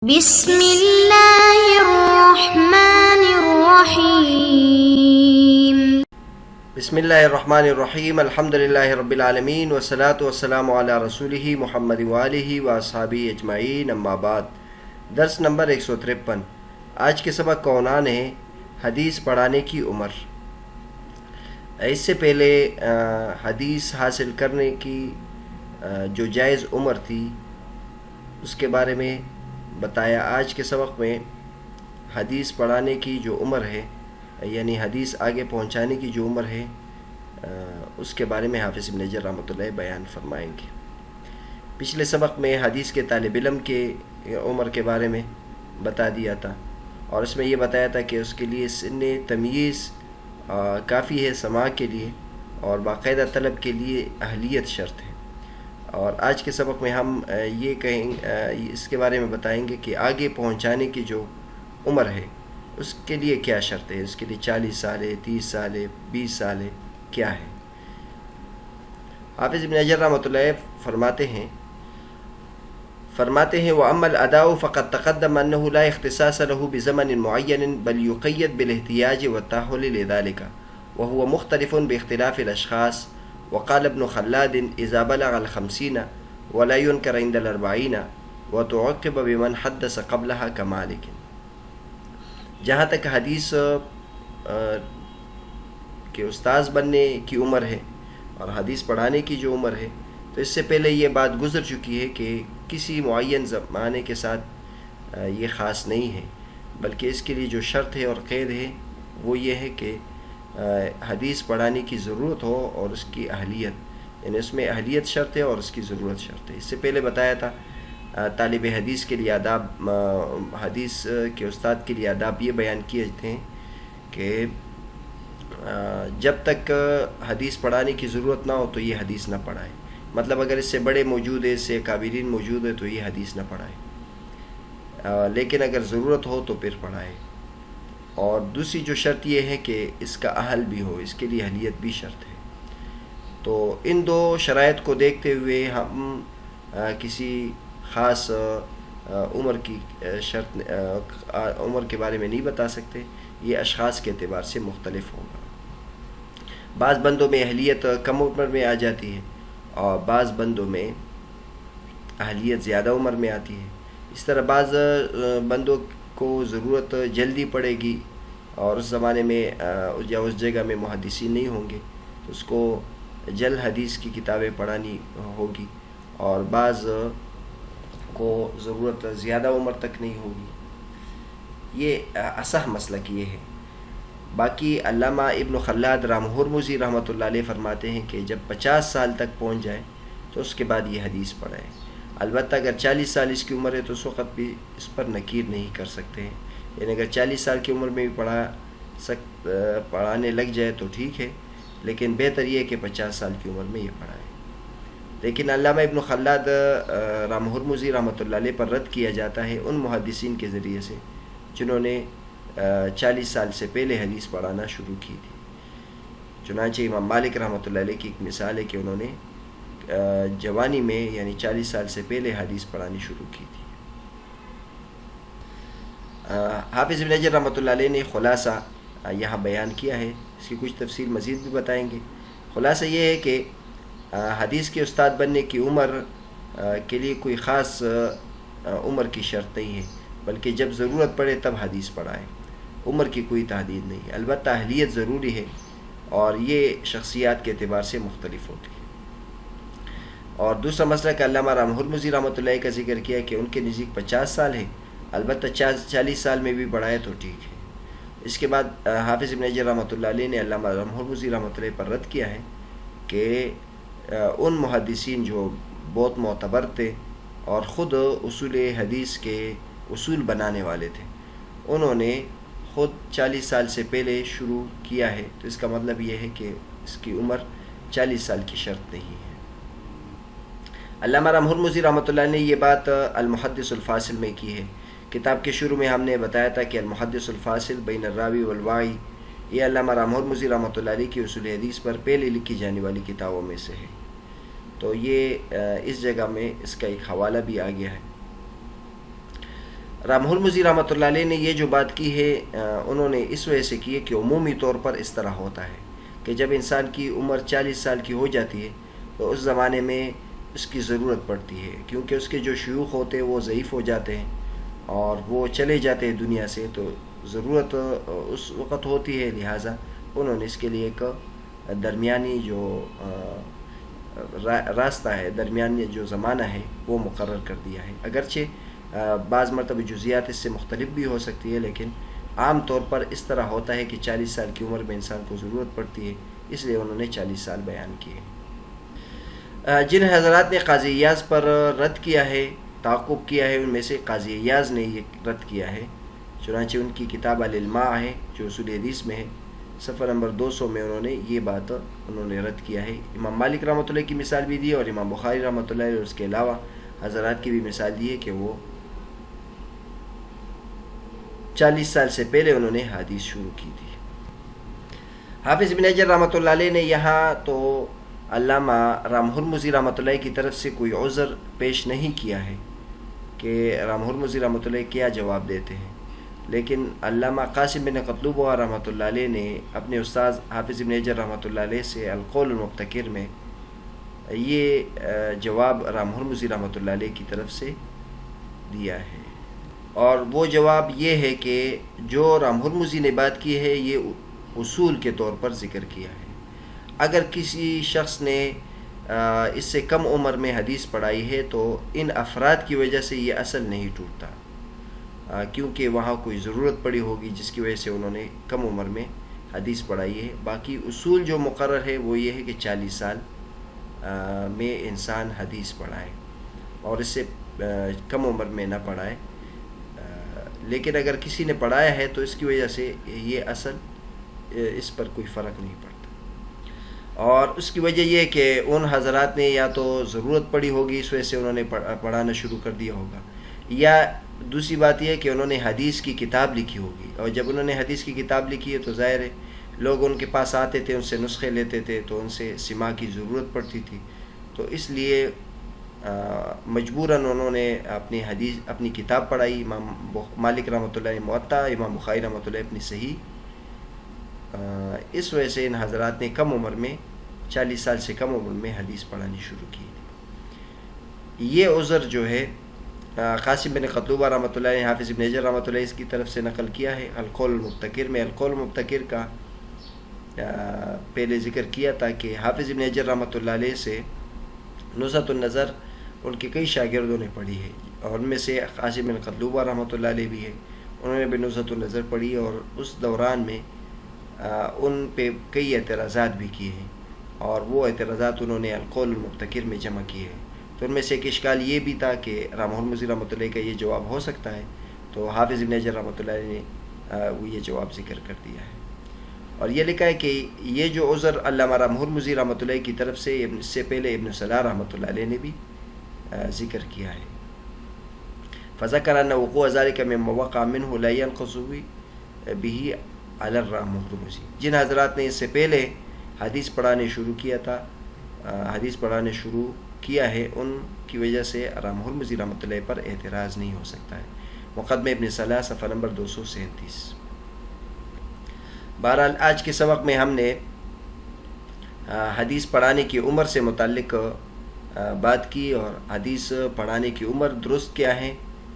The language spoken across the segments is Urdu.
بسم اللہ الرحمن الرحیم بسم اللہ الرحمن الرحیم الحمدللہ رب العالمین والصلاة والسلام علی رسولہ محمد وآلہ واصحابہ اجمعین اما بعد۔ درس نمبر 153۔ آج کے سبق کا عنوان ہے حدیث پڑھانے کی عمر۔ اس سے پہلے حدیث حاصل کرنے کی جو جائز عمر تھی اس کے بارے میں بتایا۔ آج کے سبق میں حدیث پڑھانے کی جو عمر ہے، یعنی حدیث آگے پہنچانے کی جو عمر ہے، اس کے بارے میں حافظ ابن حجر رحمۃ اللہ بیان فرمائیں گے۔ پچھلے سبق میں حدیث کے طالب علم کے عمر کے بارے میں بتا دیا تھا، اور اس میں یہ بتایا تھا کہ اس کے لیے سن تمییز کافی ہے سماع کے لیے، اور باقاعدہ طلب کے لیے اہلیت شرط ہے۔ اور آج کے سبق میں ہم یہ اس کے بارے میں بتائیں گے کہ آگے پہنچانے کی جو عمر ہے اس کے لیے کیا شرط ہے، اس کے لیے 40 سال ہے، 30 سال ہے، 20 سال ہے، کیا ہے۔ حافظ ابن حجر رحمۃ اللہ فرماتے ہیں وَأَمَّا الْأَدَاءُ فَقَدْ تَقَدَّمَ أَنَّهُ لَا اخْتِصَاصَ لَهُ بِزَمَنٍ مُعَيَّنٍ بَلْ يُقَيَّدْ بِالِاحْتِيَاجِ وَالتَّأَهُّلِ لِذَلِكَ وَهُوَ مُخْتَلِفٌ بِاخْتِلَافِ الْأَشْخَاصِ۔ وقال ابن خلاد إذا بلغ 50 ولا ينكر عند 40 وتعقب بمن حدث قبلها كمالك۔ جہاں تک حدیث کے استاذ بننے کی عمر ہے اور حدیث پڑھانے کی جو عمر ہے، تو اس سے پہلے یہ بات گزر چکی ہے کہ کسی معین زمانے کے ساتھ یہ خاص نہیں ہے، بلکہ اس کے لیے جو شرط ہے اور قید ہے وہ یہ ہے کہ حدیث پڑھانے کی ضرورت ہو اور اس کی اہلیت، یعنی اس میں اہلیت شرط ہے اور اس کی ضرورت شرط ہے۔ اس سے پہلے بتایا تھا طالب حدیث کے لیے آداب، حدیث کے استاد کے لیے آداب یہ بیان کیے تھے کہ جب تک حدیث پڑھانے کی ضرورت نہ ہو تو یہ حدیث نہ پڑھائے، مطلب اگر اس سے بڑے موجود ہے، اس سے کابرین موجود ہے تو یہ حدیث نہ پڑھائے، لیکن اگر ضرورت ہو تو پھر پڑھائے۔ اور دوسری جو شرط یہ ہے کہ اس کا اہل بھی ہو، اس کے لیے اہلیت بھی شرط ہے۔ تو ان دو شرائط کو دیکھتے ہوئے ہم کسی خاص عمر کی عمر کے بارے میں نہیں بتا سکتے، یہ اشخاص کے اعتبار سے مختلف ہوگا۔ بعض بندوں میں اہلیت کم عمر میں آ جاتی ہے اور بعض بندوں میں اہلیت زیادہ عمر میں آتی ہے۔ اس طرح بعض بندوں کو ضرورت جلدی پڑے گی اور اس زمانے میں یا اس جگہ میں محدثین نہیں ہوں گے تو اس کو جلد حدیث کی کتابیں پڑھانی ہوگی، اور بعض کو ضرورت زیادہ عمر تک نہیں ہوگی۔ یہ اصح مسلک یہ ہے۔ باقی علامہ ابن خلاد رام ہرمزی رحمۃ اللہ علیہ فرماتے ہیں کہ جب 50 سال تک پہنچ جائے تو اس کے بعد یہ حدیث پڑھائے۔ البتہ اگر 40 سال اس کی عمر ہے تو اس وقت بھی اس پر نکیر نہیں کر سکتے ہیں، یعنی اگر 40 سال کی عمر میں بھی پڑھانے لگ جائے تو ٹھیک ہے، لیکن بہتر یہ ہے کہ 50 سال کی عمر میں یہ پڑھائے۔ لیکن علامہ ابن خلاد رام ہرمزی رحمۃ اللہ علیہ پر رد کیا جاتا ہے ان محدثین کے ذریعے سے جنہوں نے 40 سال سے پہلے حدیث پڑھانا شروع کی تھی۔ چنانچہ امام مالک رحمۃ اللہ علیہ کی ایک مثال ہے کہ انہوں نے جوانی میں یعنی 40 سال سے پہلے حدیث پڑھانی شروع کی تھی۔ حافظ ابن حجر رحمۃ اللہ علیہ نے خلاصہ یہاں بیان کیا ہے، اس کی کچھ تفصیل مزید بھی بتائیں گے۔ خلاصہ یہ ہے کہ حدیث کے استاد بننے کی عمر کے لیے کوئی خاص عمر کی شرط نہیں ہے، بلکہ جب ضرورت پڑے تب حدیث پڑھائیں، عمر کی کوئی تحدید نہیں ہے۔ البتہ اہلیت ضروری ہے اور یہ شخصیات کے اعتبار سے مختلف ہوتی ہے۔ اور دوسرا مسئلہ کہ علامہ رام ہرمزی رحمۃ اللہ کا ذکر کیا کہ ان کے نزدیک 50 سال ہے، البتہ 40 سال میں بھی پڑھائے تو ٹھیک ہے۔ اس کے بعد حافظ ابن حجر رحمۃ اللہ علیہ نے علامہ رام ہرمزی رحمۃ اللہ پر رد کیا ہے کہ ان محدثین جو بہت معتبر تھے اور خود اصول حدیث کے اصول بنانے والے تھے، انہوں نے خود 40 سال سے پہلے شروع کیا ہے، تو اس کا مطلب یہ ہے کہ اس کی عمر 40 سال کی شرط نہیں ہے۔ علامہ رام ہرمزی رحمۃ اللہ نے یہ بات المحدث الفاصل میں کی ہے۔ کتاب کے شروع میں ہم نے بتایا تھا کہ المحدث الفاصل بین الراوی والواعی یہ علامہ رام ہرمزی رحمۃ اللہ علیہ کی اصول حدیث پر پہلے لکھی جانے والی کتابوں میں سے ہے، تو یہ اس جگہ میں اس کا ایک حوالہ بھی آ گیا ہے۔ رام ہرمزی رحمۃ اللہ علیہ نے یہ جو بات کی ہے انہوں نے اس وجہ سے کی ہے کہ عمومی طور پر اس طرح ہوتا ہے کہ جب انسان کی عمر 40 سال کی ہو جاتی ہے تو اس زمانے میں اس کی ضرورت پڑتی ہے، کیونکہ اس کے جو شیوخ ہوتے ہیں وہ ضعیف ہو جاتے ہیں اور وہ چلے جاتے ہیں دنیا سے، تو ضرورت اس وقت ہوتی ہے، لہٰذا انہوں نے اس کے لیے ایک درمیانی جو راستہ ہے، درمیانی جو زمانہ ہے وہ مقرر کر دیا ہے۔ اگرچہ بعض مرتبہ جزیات اس سے مختلف بھی ہو سکتی ہے، لیکن عام طور پر اس طرح ہوتا ہے کہ 40 سال کی عمر میں انسان کو ضرورت پڑتی ہے، اس لیے انہوں نے 40 سال بیان کیے۔ جن حضرات نے قاضی ایاز پر رد کیا ہے، تعاقب کیا ہے، ان میں سے قاضی ایاز نے یہ رد کیا ہے، چنانچہ ان کی کتاب العلماء ہے جو اصول حدیث میں ہے، صفحہ نمبر 200 میں انہوں نے یہ بات رد کیا ہے۔ امام مالک رحمۃ اللہ کی مثال بھی دی ہے اور امام بخاری رحمۃ اللہ اور اس کے علاوہ حضرات کی بھی مثال دی ہے کہ وہ 40 سال سے پہلے انہوں نے حدیث شروع کی تھی۔ حافظ ابن حجر رحمۃ اللہ علیہ نے یہاں تو علامہ رام ہرمزی رحمۃ اللہ کی طرف سے کوئی عذر پیش نہیں کیا ہے کہ رام ہرمزی رحمۃ اللہ کیا جواب دیتے ہیں، لیکن علامہ قاسم بن قطلوبہ رحمۃ اللہ علیہ نے اپنے استاذ حافظ ابن حجر رحمۃ اللہ علیہ سے القول المبتکر میں یہ جواب رام ہرمزی رحمۃ اللہ علیہ کی طرف سے دیا ہے، اور وہ جواب یہ ہے کہ جو رام ہرمزی نے بات کی ہے یہ اصول کے طور پر ذکر کیا ہے۔ اگر کسی شخص نے اس سے کم عمر میں حدیث پڑھائی ہے تو ان افراد کی وجہ سے یہ اصل نہیں ٹوٹتا، کیونکہ وہاں کوئی ضرورت پڑی ہوگی جس کی وجہ سے انہوں نے کم عمر میں حدیث پڑھائی ہے۔ باقی اصول جو مقرر ہے وہ یہ ہے کہ 40 سال میں انسان حدیث پڑھائے اور اس سے کم عمر میں نہ پڑھائے، لیکن اگر کسی نے پڑھایا ہے تو اس کی وجہ سے یہ اصل اس پر کوئی فرق نہیں پڑتا، اور اس کی وجہ یہ کہ ان حضرات نے یا تو ضرورت پڑی ہوگی اس وجہ سے انہوں نے پڑھانا شروع کر دیا ہوگا، یا دوسری بات یہ ہے کہ انہوں نے حدیث کی کتاب لکھی ہوگی، اور جب انہوں نے حدیث کی کتاب لکھی ہے تو ظاہر ہے لوگ ان کے پاس آتے تھے، ان سے نسخے لیتے تھے، تو ان سے سماع کی ضرورت پڑتی تھی، تو اس لیے مجبوراً انہوں نے اپنی کتاب پڑھائی۔ امام مالک رحمۃ اللہ موطا، امام بخاری رحمۃ اللہ اپنی صحیح، اس وجہ سے ان حضرات نے کم عمر میں 40 سال سے کم عمر میں حدیث پڑھانی شروع کی تھی۔ یہ عذر جو ہے قاسم بن قطلوبہ رحمۃ اللہ نے حافظ ابن حجر رحمۃ اللہ اس کی طرف سے نقل کیا ہے القول المبتکر میں۔ القول المبتکر کا پہلے ذکر کیا تھا کہ حافظ ابن حجر رحمۃ اللہ علیہ سے نزہۃ النظر ان کے کئی شاگردوں نے پڑھی ہے، اور ان میں سے قاسم بن قطلوبہ رحمۃ اللہ علیہ بھی ہے، انہوں نے بھی نزہۃ النظر پڑھی، اور اس دوران میں ان پہ کئی اعتراضات بھی کیے ہیں، اور وہ اعتراضات انہوں نے القول المبتکر میں جمع کیے ہیں۔ تو ان میں سے ایک اشکال یہ بھی تھا کہ رام ہرمزی رحمۃ اللہ کا یہ جواب ہو سکتا ہے، تو حافظ ابن حجر رحمۃ اللہ نے وہ یہ جواب ذکر کر دیا ہے، اور یہ لکھا ہے کہ یہ جو عذر علامہ رام ہرمزی رحمۃ اللہ کی طرف سے اس سے پہلے ابن صلاح رحمۃ اللہ علیہ نے بھی ذکر کیا ہے۔ فذكر ان وقوع ذلك من وقع منه لا ينقص به على الرام ہرمزی، جن حضرات نے اس سے پہلے حدیث پڑھانے شروع کیا ہے ان کی وجہ سے رام ہرمزی رحمۃ اللہ پر اعتراض نہیں ہو سکتا ہے۔ مقدمہ ابن صلاح صفحہ نمبر 237۔ بہرحال آج کے سبق میں ہم نے حدیث پڑھانے کی عمر سے متعلق بات کی، اور حدیث پڑھانے کی عمر درست کیا ہے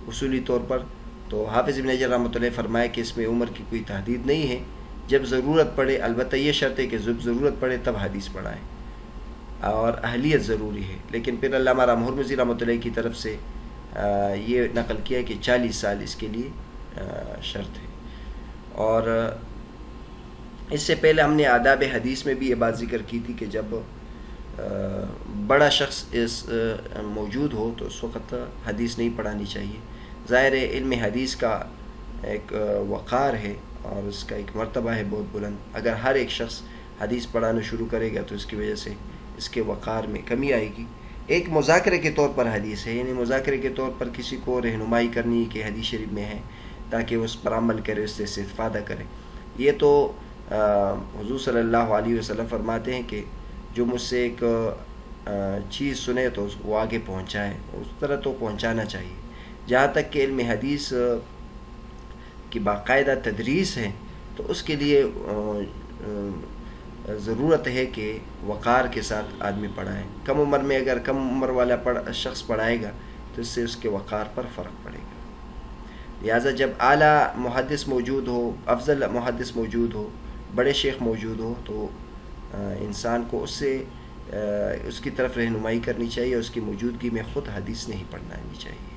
اصولی طور پر، تو حافظ ابن حجر رحمۃ اللہ فرمائے کہ اس میں عمر کی کوئی تحدید نہیں ہے، جب ضرورت پڑے، البتہ یہ شرط ہے کہ جب ضرورت پڑے تب حدیث پڑھائیں، اور اہلیت ضروری ہے۔ لیکن پھر علامہ رام ہرمزی رحمۃ اللہ کی طرف سے یہ نقل کیا کہ 40 سال اس کے لیے شرط ہے۔ اور اس سے پہلے ہم نے آداب حدیث میں بھی یہ بات ذکر کی تھی کہ جب بڑا شخص موجود ہو تو اس وقت حدیث نہیں پڑھانی چاہیے۔ ظاہر ہے علم حدیث کا ایک وقار ہے اور اس کا ایک مرتبہ ہے بہت بلند، اگر ہر ایک شخص حدیث پڑھانا شروع کرے گا تو اس کی وجہ سے اس کے وقار میں کمی آئے گی۔ ایک مذاکرے کے طور پر حدیث ہے، یعنی مذاکرے کے طور پر کسی کو رہنمائی کرنی کہ حدیث شریف میں ہے تاکہ اس پر عمل کرے، اس سے استفادہ کرے۔ یہ تو حضور صلی اللہ علیہ وسلم فرماتے ہیں کہ جو مجھ سے ایک چیز سنے تو وہ آگے پہنچائے، اس طرح تو پہنچانا چاہیے، جہاں تک کہ علم حدیث کی باقاعدہ تدریس ہے تو اس کے لیے ضرورت ہے کہ وقار کے ساتھ آدمی پڑھائے. کم عمر میں اگر کم عمر والا شخص پڑھائے گا تو اس سے اس کے وقار پر فرق پڑے گا. لہٰذا جب اعلیٰ محدث موجود ہو، افضل محدث موجود ہو، بڑے شیخ موجود ہو تو انسان کو اس کی طرف رہنمائی کرنی چاہیے، اس کی موجودگی میں خود حدیث نہیں پڑھنا چاہیے.